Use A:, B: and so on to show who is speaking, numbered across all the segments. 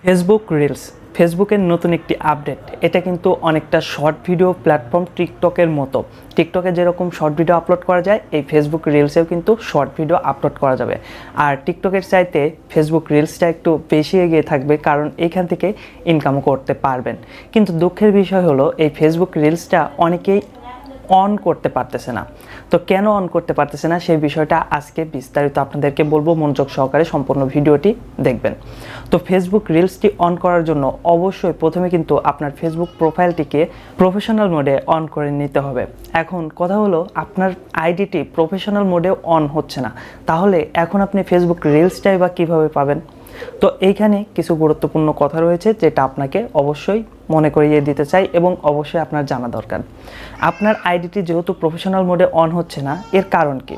A: Facebook reels ফেসবুকের নতুন একটি আপডেট। এটা কিন্তু অনেকটা শর্ট ভিডিও প্ল্যাটফর্ম টিকটকের মতো। টিকটকে যেরকম শর্ট ভিডিও আপলোড করা যায়, এই ফেসবুক রিলসেও কিন্তু শর্ট ভিডিও আপলোড করা যাবে। আর টিকটকের চাইতে ফেসবুক রিলসটা একটু বেশি এগিয়ে থাকবে, কারণ এখান থেকে ইনকামও করতে পারবেন। কিন্তু দুঃখের বিষয় হলো, এই ফেসবুক রিলসটা অনেকেই অন করতে পারতেছে না। তো কেন অন করতে পারতেছে না, সেই বিষয়টা আজকে বিস্তারিত আপনাদেরকে বলবো। মনোযোগ সহকারে সম্পূর্ণ ভিডিওটি দেখবেন। তো ফেসবুক রিলসটি অন করার জন্য অবশ্যই প্রথমে কিন্তু আপনার ফেসবুক প্রোফাইলটিকে প্রফেশনাল মোডে অন করে নিতে হবে। এখন কথা হলো, আপনার আইডিটি প্রফেশনাল মোডে অন হচ্ছে না, তাহলে এখন আপনি ফেসবুক রিলসটাই বা কীভাবে পাবেন? তো এইখানে কিছু গুরুত্বপূর্ণ কথা রয়েছে, যেটা আপনাকে অবশ্যই মনে করিয়ে দিতে চাই এবং অবশ্যই আপনার জানা দরকার। আপনার আইডিটি যেহেতু প্রফেশনাল মোডে অন হচ্ছে না, এর কারণ কি?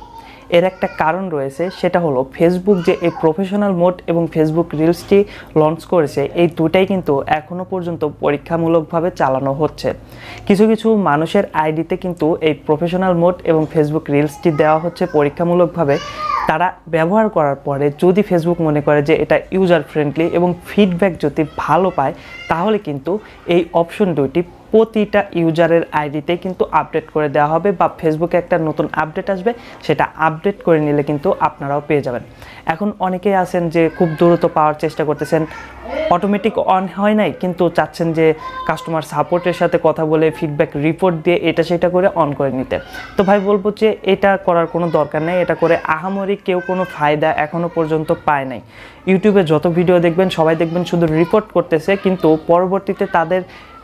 A: এর একটা কারণ রয়েছে, সেটা হলো ফেসবুক যে এই প্রফেশনাল মোড এবং ফেসবুক রিলসটি লঞ্চ করেছে, এই দুটাই কিন্তু এখনও পর্যন্ত পরীক্ষামূলকভাবে চালানো হচ্ছে। কিছু কিছু মানুষের আইডিতে কিন্তু এই প্রফেশনাল মোড এবং ফেসবুক রিলসটি দেওয়া হচ্ছে পরীক্ষামূলকভাবে। তারা ব্যবহার করার পরে যদি ফেসবুক মনে করে যে এটা ইউজার ফ্রেন্ডলি এবং ফিডব্যাক যদি ভালো পায়, তাহলে কিন্তু এই অপশন দুটি প্রতিটা ইউজারের আইডিতে কিন্তু আপডেট করে দেওয়া হবে, বা ফেসবুকে একটা নতুন আপডেট আসবে, সেটা আপডেট করে নিলে কিন্তু আপনারাও পেয়ে যাবেন। এখন অনেকেই আছেন যে খুব দ্রুত পাওয়ার চেষ্টা করতেছেন, অটোমেটিক অন হয় নাই, কিন্তু চাচ্ছেন যে কাস্টমার সাপোর্টের সাথে কথা বলে ফিডব্যাক রিপোর্ট দিয়ে এটা সেটা করে অন করে নিতে। তো ভাই বলবো যে এটা করার কোনো দরকার নেই। এটা করে আহামরি কেউ কোনো ফায়দা এখনও পর্যন্ত পায় নাই। ইউটিউবে যত ভিডিও দেখবেন, সবাই দেখবেন শুধু রিপোর্ট করতেছে, কিন্তু পরবর্তীতে তাদের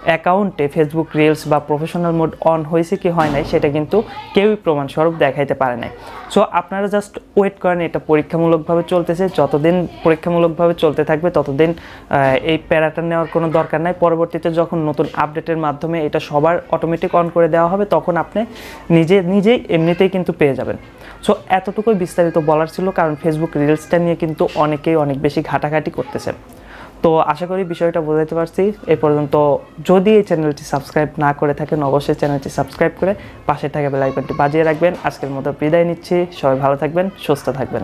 A: অ্যাকাউন্টে ফেসবুক রিলস বা প্রফেশনাল মোড অন হয়েছে কি হয় নাই, সেটা কিন্তু কেউই প্রমাণস্বরূপ দেখাইতে পারে নাই। সো আপনারা জাস্ট ওয়েট করেন, এটা পরীক্ষামূলকভাবে চলতেছে। যতদিন পরীক্ষামূলকভাবে চলতে থাকবে, ততদিন এই প্যারাটা নেওয়ার কোনো দরকার নাই। পরবর্তীতে যখন নতুন আপডেটের মাধ্যমে এটা সবার অটোমেটিক অন করে দেওয়া হবে, তখন আপনি নিজেই এমনিতেই কিন্তু পেয়ে যাবেন। সো এতটুকুই বিস্তারিত বলার ছিল, কারণ ফেসবুক রিলসটা নিয়ে কিন্তু অনেকেই অনেক বেশি ঘাটাঘাটি করতেছে। তো আশা করি বিষয়টা বোঝাতে পারছি। এ পর্যন্ত যদি এই চ্যানেলটি সাবস্ক্রাইব না করে থাকেন, অবশ্যই চ্যানেলটি সাবস্ক্রাইব করে পাশে থাকা বেল আইকনটি বাজিয়ে রাখবেন। আজকের মতো বিদায় নিচ্ছি। সবাই ভালো থাকবেন, সুস্থ থাকবেন।